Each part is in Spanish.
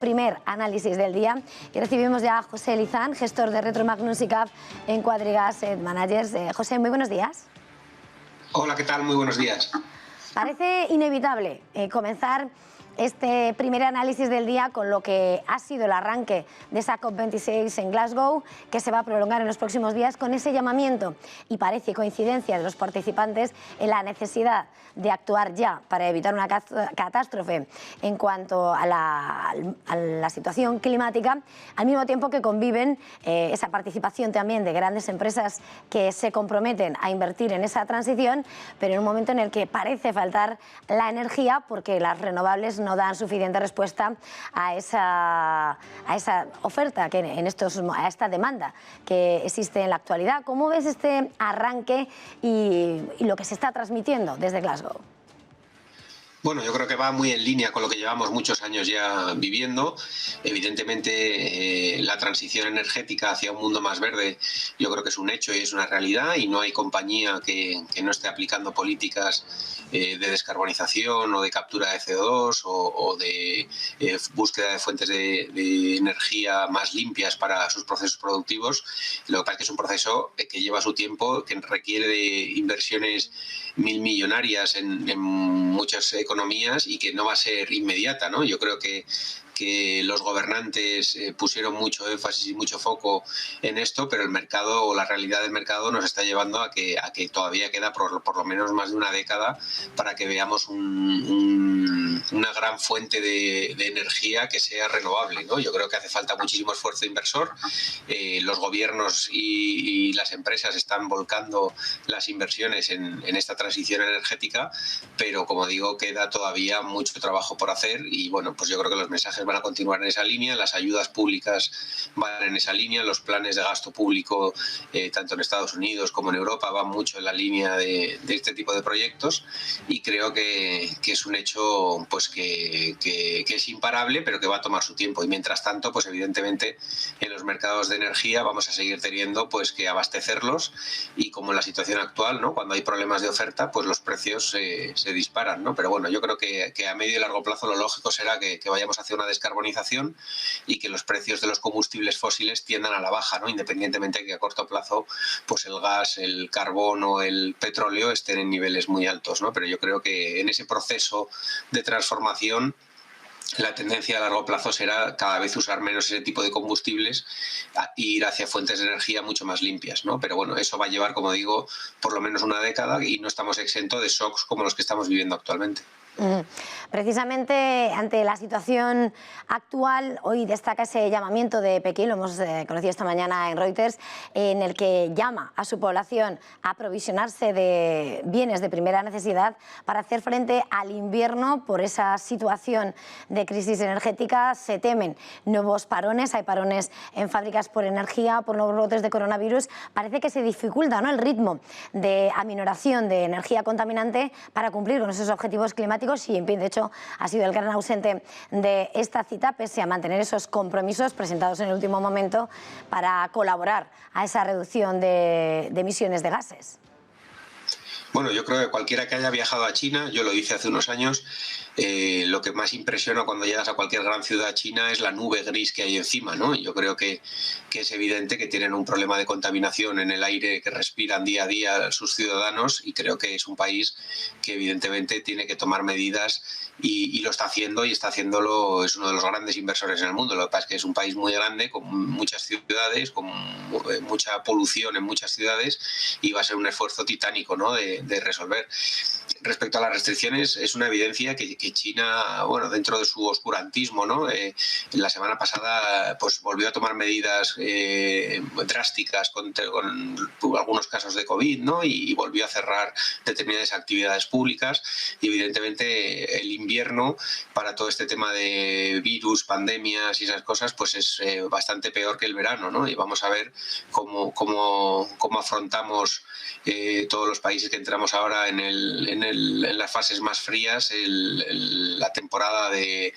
Primer análisis del día y recibimos ya a José Lizán, gestor de Retro Magnus y CAP en Quadriga Asset Managers. José, muy buenos días. Hola, ¿qué tal? Muy buenos días. Parece inevitable comenzar este primer análisis del día con lo que ha sido el arranque de esa COP26 en Glasgow, que se va a prolongar en los próximos días, con ese llamamiento y parece coincidencia de los participantes en la necesidad de actuar ya para evitar una catástrofe en cuanto a la situación climática, al mismo tiempo que conviven esa participación también de grandes empresas que se comprometen a invertir en esa transición, pero en un momento en el que parece faltar la energía porque las renovables no dan suficiente respuesta a esa oferta, a esta demanda que existe en la actualidad. ¿Cómo ves este arranque y lo que se está transmitiendo desde Glasgow? Bueno, yo creo que va muy en línea con lo que llevamos muchos años ya viviendo. Evidentemente, la transición energética hacia un mundo más verde yo creo que es un hecho y es una realidad, y no hay compañía que no esté aplicando políticas de descarbonización o de captura de CO2 o de búsqueda de fuentes de energía más limpias para sus procesos productivos. Lo que pasa es que es un proceso que lleva su tiempo, que requiere de inversiones millonarias en muchas economías y que no va a ser inmediata, ¿no? Yo creo que los gobernantes pusieron mucho énfasis y mucho foco en esto, pero el mercado o la realidad del mercado nos está llevando a que todavía queda por lo menos más de una década para que veamos una gran fuente de energía que sea renovable, ¿no? Yo creo que hace falta muchísimo esfuerzo inversor. Los gobiernos y las empresas están volcando las inversiones en esta transición energética, pero como digo, queda todavía mucho trabajo por hacer y bueno, pues yo creo que los mensajes van a continuar en esa línea, las ayudas públicas van en esa línea, los planes de gasto público tanto en Estados Unidos como en Europa van mucho en la línea de este tipo de proyectos, y creo que es un hecho pues que es imparable, pero que va a tomar su tiempo. Y mientras tanto, pues evidentemente en los mercados de energía vamos a seguir teniendo pues que abastecerlos, y como en la situación actual, ¿no? Cuando hay problemas de oferta, pues los precios se disparan, ¿no? Pero bueno, yo creo que a medio y largo plazo lo lógico será que vayamos hacia una descarbonización y que los precios de los combustibles fósiles tiendan a la baja, ¿no? Independientemente de que a corto plazo pues el gas, el carbón o el petróleo estén en niveles muy altos, ¿no? Pero yo creo que en ese proceso de transformación la tendencia a largo plazo será cada vez usar menos ese tipo de combustibles e ir hacia fuentes de energía mucho más limpias, ¿no? Pero bueno, eso va a llevar, como digo, por lo menos una década, y no estamos exentos de shocks como los que estamos viviendo actualmente. Precisamente ante la situación actual, hoy destaca ese llamamiento de Pekín, lo hemos conocido esta mañana en Reuters, en el que llama a su población a aprovisionarse de bienes de primera necesidad para hacer frente al invierno por esa situación de crisis energética. Se temen nuevos parones, hay parones en fábricas por energía, por nuevos brotes de coronavirus. Parece que se dificulta, ¿no?, el ritmo de aminoración de energía contaminante para cumplir con esos objetivos climáticos, y en fin, de hecho ha sido el gran ausente de esta cita, pese a mantener esos compromisos presentados en el último momento para colaborar a esa reducción de emisiones de gases. Bueno, yo creo que cualquiera que haya viajado a China, yo lo hice hace unos años, lo que más impresiona cuando llegas a cualquier gran ciudad china es la nube gris que hay encima, ¿no? Yo creo que es evidente que tienen un problema de contaminación en el aire que respiran día a día sus ciudadanos, y creo que es un país que evidentemente tiene que tomar medidas y lo está haciendo, y está haciéndolo, es uno de los grandes inversores en el mundo. Lo que pasa es que es un país muy grande, con muchas ciudades, con mucha polución en muchas ciudades, y va a ser un esfuerzo titánico, ¿no?, de resolver. Respecto a las restricciones, es una evidencia que China, bueno, dentro de su oscurantismo, ¿no?, la semana pasada pues volvió a tomar medidas drásticas con algunos casos de COVID, ¿no?, y volvió a cerrar determinadas actividades públicas. Y evidentemente el invierno para todo este tema de virus, pandemias y esas cosas, pues es bastante peor que el verano, ¿no? Y vamos a ver cómo afrontamos todos los países que entramos ahora en el en las fases más frías la temporada de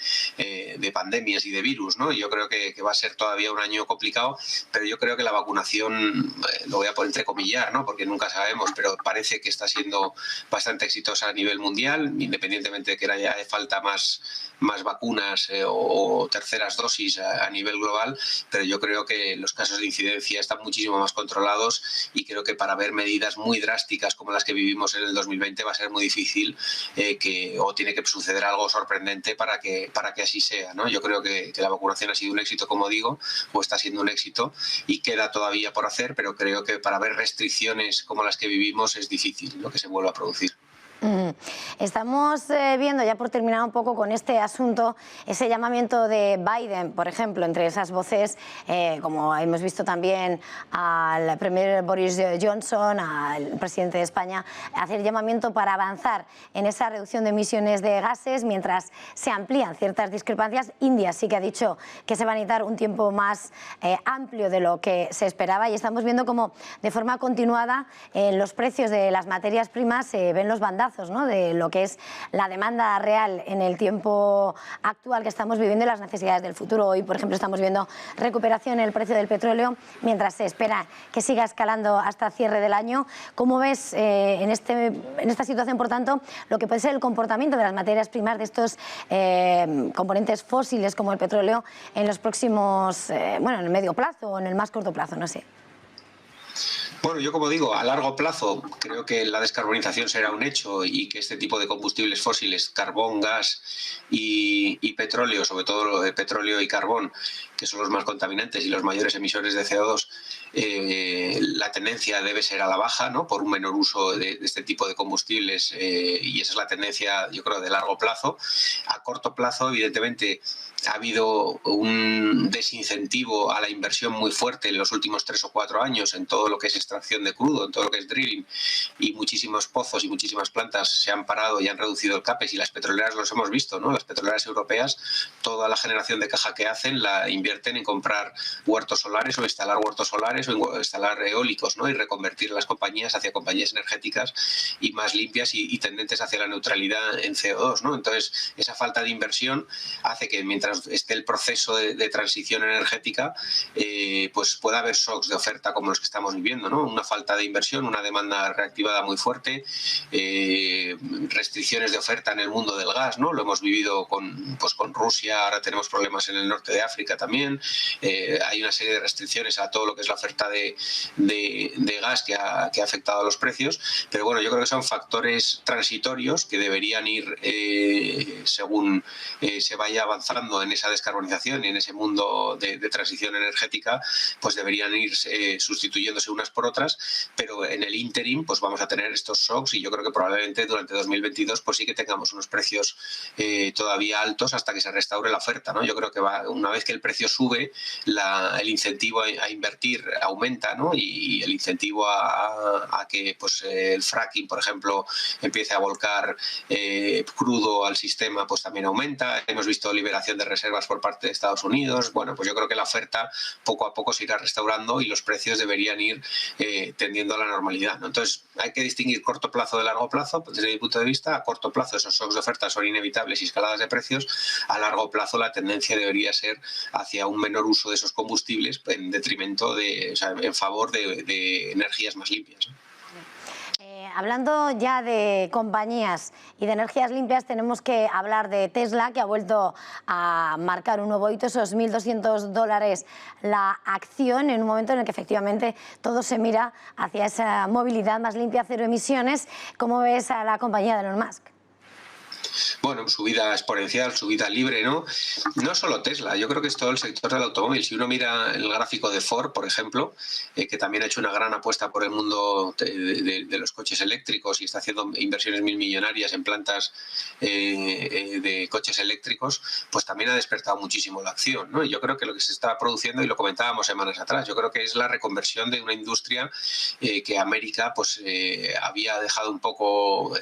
pandemias y de virus, ¿no? Yo creo que va a ser todavía un año complicado, pero yo creo que la vacunación, lo voy a poner entrecomillar, ¿no? Porque nunca sabemos, pero parece que está siendo bastante exitosa a nivel mundial, independientemente de que haya falta más vacunas o terceras dosis a nivel global, pero yo creo que los casos de incidencia están muchísimo más controlados y creo que para ver medidas muy drásticas como las que vivimos en el 2020 va a ser muy difícil o tiene que suceder algo sorprendente para que así sea, ¿no? Yo creo que la vacunación ha sido un éxito, como digo, o está siendo un éxito y queda todavía por hacer, pero creo que para ver restricciones como las que vivimos es difícil, ¿no?, que se vuelva a producir. Estamos viendo, ya por terminar un poco con este asunto, ese llamamiento de Biden, por ejemplo, entre esas voces, como hemos visto también al premier Boris Johnson, al presidente de España, hacer llamamiento para avanzar en esa reducción de emisiones de gases mientras se amplían ciertas discrepancias. India sí que ha dicho que se va a necesitar un tiempo más amplio de lo que se esperaba y estamos viendo como de forma continuada en los precios de las materias primas se ven los bandazos, ¿no?, de lo que es la demanda real en el tiempo actual que estamos viviendo y las necesidades del futuro. Hoy, por ejemplo, estamos viendo recuperación en el precio del petróleo mientras se espera que siga escalando hasta cierre del año. ¿Cómo ves en esta situación, por tanto, lo que puede ser el comportamiento de las materias primas, de estos componentes fósiles como el petróleo en los próximos, en el medio plazo o en el más corto plazo? No sé. Bueno, yo como digo, a largo plazo creo que la descarbonización será un hecho y que este tipo de combustibles fósiles, carbón, gas y petróleo, sobre todo petróleo y carbón, que son los más contaminantes y los mayores emisores de CO2, la tendencia debe ser a la baja, ¿no?, por un menor uso de este tipo de combustibles y esa es la tendencia, yo creo, de largo plazo. A corto plazo, evidentemente, ha habido un desincentivo a la inversión muy fuerte en los últimos 3 o 4 años en todo lo que es extracción de crudo, en todo lo que es drilling, y muchísimos pozos y muchísimas plantas se han parado y han reducido el CAPEX, y las petroleras los hemos visto, ¿no? Las petroleras europeas, toda la generación de caja que hacen la invierten en comprar huertos solares o instalar huertos solares o instalar eólicos, ¿no?, y reconvertir las compañías hacia compañías energéticas y más limpias y tendentes hacia la neutralidad en CO2, ¿no? Entonces, esa falta de inversión hace que mientras esté el proceso de transición energética, pues pueda haber shocks de oferta como los que estamos viviendo, ¿no? Una falta de inversión, una demanda reactivada muy fuerte, restricciones de oferta en el mundo del gas, ¿no? Lo hemos vivido con Rusia, ahora tenemos problemas en el norte de África también, hay una serie de restricciones a todo lo que es la oferta de gas que ha afectado a los precios, pero bueno, yo creo que son factores transitorios que deberían ir según se vaya avanzando en esa descarbonización y en ese mundo de transición energética, pues deberían ir sustituyéndose unas por otras, pero en el ínterin pues vamos a tener estos shocks y yo creo que probablemente durante 2022 pues sí que tengamos unos precios todavía altos hasta que se restaure la oferta, ¿no? Yo creo que una vez que el precio sube, el incentivo a invertir aumenta, ¿no? Y el incentivo a que pues el fracking, por ejemplo, empiece a volcar crudo al sistema, pues también aumenta. Hemos visto liberación de reservas por parte de Estados Unidos. Bueno, pues yo creo que la oferta poco a poco se irá restaurando y los precios deberían ir tendiendo a la normalidad, ¿no? Entonces hay que distinguir corto plazo de largo plazo. Desde mi punto de vista, a corto plazo esos shocks de oferta son inevitables y escaladas de precios. A largo plazo la tendencia debería ser hacia un menor uso de esos combustibles en detrimento en favor de energías más limpias, ¿no? Hablando ya de compañías y de energías limpias, tenemos que hablar de Tesla, que ha vuelto a marcar un nuevo hito, esos $1.200 la acción, en un momento en el que efectivamente todo se mira hacia esa movilidad más limpia, cero emisiones. ¿Cómo ves a la compañía de Elon Musk? Bueno, subida exponencial, subida libre, ¿no? No solo Tesla, yo creo que es todo el sector del automóvil. Si uno mira el gráfico de Ford, por ejemplo, que también ha hecho una gran apuesta por el mundo de los coches eléctricos y está haciendo inversiones millonarias en plantas de coches eléctricos, pues también ha despertado muchísimo la acción, ¿no? Y yo creo que lo que se está produciendo, y lo comentábamos semanas atrás, yo creo que es la reconversión de una industria que América pues había dejado un poco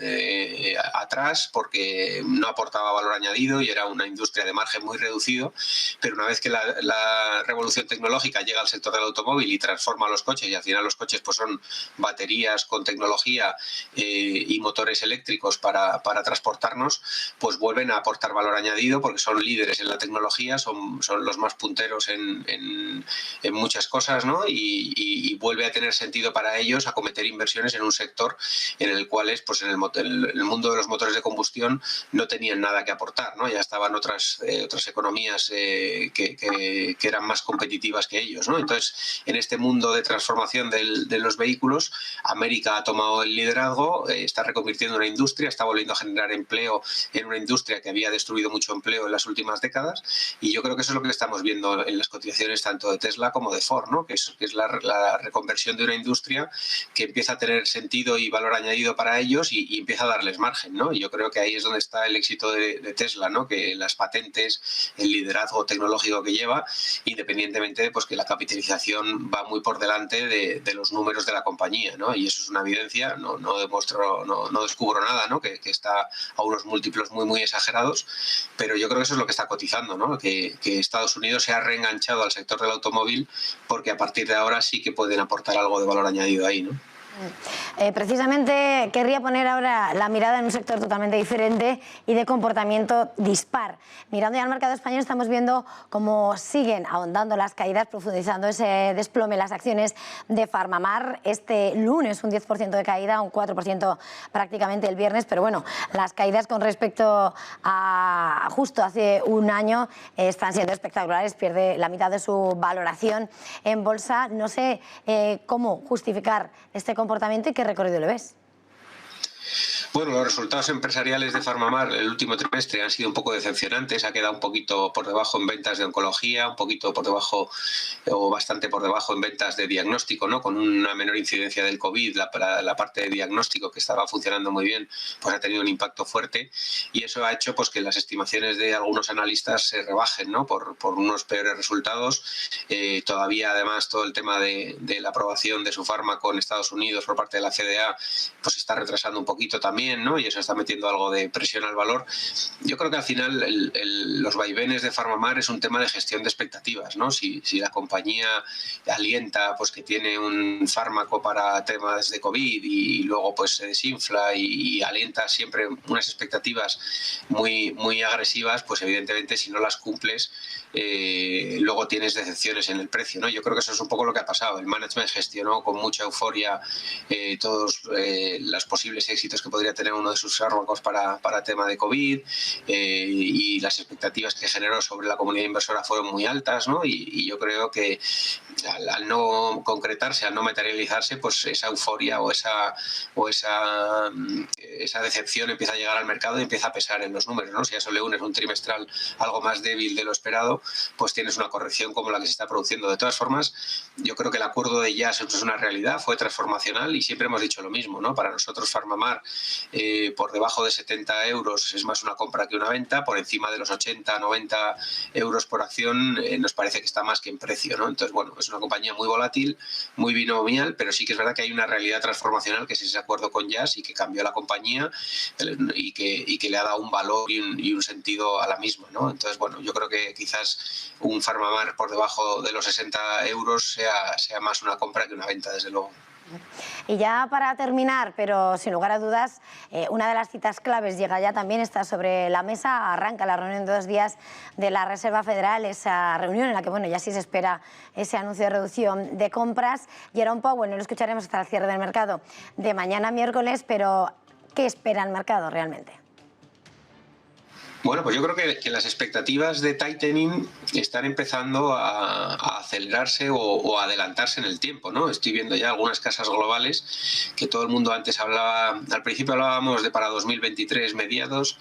atrás porque porque no aportaba valor añadido y era una industria de margen muy reducido, pero una vez que la revolución tecnológica llega al sector del automóvil y transforma los coches, y al final los coches pues son baterías con tecnología y motores eléctricos para transportarnos, pues vuelven a aportar valor añadido porque son líderes en la tecnología, son los más punteros en muchas cosas, ¿no? Y vuelve a tener sentido para ellos acometer inversiones en un sector en el cual pues en el mundo de los motores de combustión no tenían nada que aportar, ¿no? Ya estaban otras economías que eran más competitivas que ellos, ¿no? Entonces, en este mundo de transformación de los vehículos, América ha tomado el liderazgo, está reconvirtiendo una industria, está volviendo a generar empleo en una industria que había destruido mucho empleo en las últimas décadas, y yo creo que eso es lo que estamos viendo en las cotizaciones tanto de Tesla como de Ford, ¿no? Que es la reconversión de una industria que empieza a tener sentido y valor añadido para ellos y empieza a darles margen, ¿no? Y yo creo que ahí es donde está el éxito de Tesla, ¿no? Que las patentes, el liderazgo tecnológico que lleva, independientemente de pues, que la capitalización va muy por delante de los números de la compañía, ¿no? Y eso es una evidencia, no descubro nada, ¿no? Que está a unos múltiplos muy exagerados, pero yo creo que eso es lo que está cotizando, ¿no? Que Estados Unidos se ha reenganchado al sector del automóvil porque a partir de ahora sí que pueden aportar algo de valor añadido ahí, ¿no? Precisamente querría poner ahora la mirada en un sector totalmente diferente y de comportamiento dispar. Mirando ya al mercado español, estamos viendo cómo siguen ahondando las caídas, profundizando ese desplome en las acciones de Farmamar. Este lunes un 10% de caída, un 4% prácticamente el viernes, pero bueno, las caídas con respecto a justo hace un año están siendo espectaculares, pierde la mitad de su valoración en bolsa. No sé cómo justificar este comportamiento y qué recorrido le ves. Bueno, los resultados empresariales de Farmamar el último trimestre han sido un poco decepcionantes. Ha quedado un poquito por debajo en ventas de oncología, un poquito por debajo o bastante por debajo en ventas de diagnóstico, ¿no? Con una menor incidencia del COVID, la parte de diagnóstico que estaba funcionando muy bien, pues ha tenido un impacto fuerte, y eso ha hecho pues que las estimaciones de algunos analistas se rebajen, ¿no? Por unos peores resultados. Todavía, además, todo el tema de la aprobación de su fármaco en Estados Unidos por parte de la FDA pues está retrasando un poquito también, ¿no? Y eso está metiendo algo de presión al valor. Yo creo que al final los vaivenes de Farmamar es un tema de gestión de expectativas, ¿no? Si la compañía alienta pues que tiene un fármaco para temas de COVID y luego pues se desinfla y alienta siempre unas expectativas muy agresivas, pues evidentemente si no las cumples luego tienes decepciones en el precio, ¿no? Yo creo que eso es un poco lo que ha pasado. El management gestionó con mucha euforia todos los posibles éxitos que podría tener uno de sus fármacos para tema de COVID, y las expectativas que generó sobre la comunidad inversora fueron muy altas, ¿no? Y yo creo que al no concretarse, al no materializarse, pues esa euforia o esa decepción empieza a llegar al mercado y empieza a pesar en los números, ¿no? Si a eso le unes un trimestral algo más débil de lo esperado, pues tienes una corrección como la que se está produciendo. De todas formas, yo creo que el acuerdo de Jazz es una realidad, fue transformacional y siempre hemos dicho lo mismo, ¿no? Para nosotros Farmamar por debajo de 70 euros es más una compra que una venta, por encima de los 80, 90 euros por acción nos parece que está más que en precio, ¿no? Entonces, bueno, es una compañía muy volátil, muy binomial, pero sí que es verdad que hay una realidad transformacional que es ese acuerdo con Jazz y que cambió la compañía y que le ha dado un valor y un sentido a la misma, ¿no? Entonces, bueno, yo creo que quizás un Farmamar por debajo de los 60 euros sea más una compra que una venta, desde luego. Y ya para terminar, pero sin lugar a dudas, una de las citas claves llega ya también, está sobre la mesa, arranca la reunión de 2 días de la Reserva Federal, esa reunión en la que bueno, ya sí se espera ese anuncio de reducción de compras. Jerome Powell no lo escucharemos hasta el cierre del mercado de mañana miércoles, pero ¿qué espera el mercado realmente? Bueno, pues yo creo que las expectativas de tightening están empezando a acelerarse o a adelantarse en el tiempo, ¿no? Estoy viendo ya algunas casas globales que todo el mundo antes hablaba, al principio hablábamos de para 2023 mediados,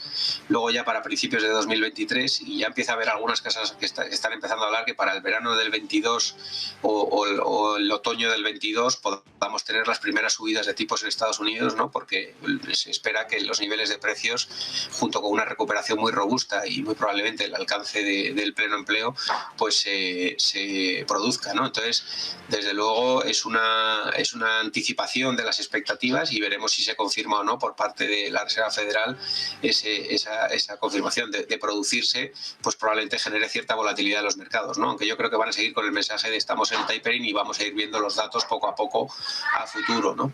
luego ya para principios de 2023, y ya empieza a haber algunas casas que están empezando a hablar que para el verano del 22 o el otoño del 22 podamos tener las primeras subidas de tipos en Estados Unidos, ¿no? Porque se espera que los niveles de precios, junto con una recuperación muy robusta y muy probablemente el alcance del pleno empleo, petróleo pues se produzca, ¿no? Entonces, desde luego es una anticipación de las expectativas y veremos si se confirma o no por parte de la Reserva Federal esa confirmación de producirse, pues probablemente genere cierta volatilidad en los mercados, ¿no? Aunque yo creo que van a seguir con el mensaje de estamos en tapering y vamos a ir viendo los datos poco a poco a futuro, ¿no?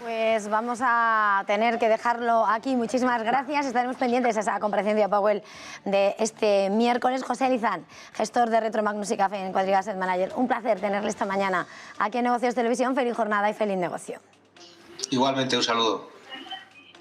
Pues vamos a tener que dejarlo aquí. Muchísimas gracias. Estaremos pendientes de esa comparecencia Powell de este miércoles. José Lizán, gestor de Retromagnus y Café en Quadriga Asset Manager. Un placer tenerle esta mañana aquí en Negocios Televisión. Feliz jornada y feliz negocio. Igualmente, un saludo.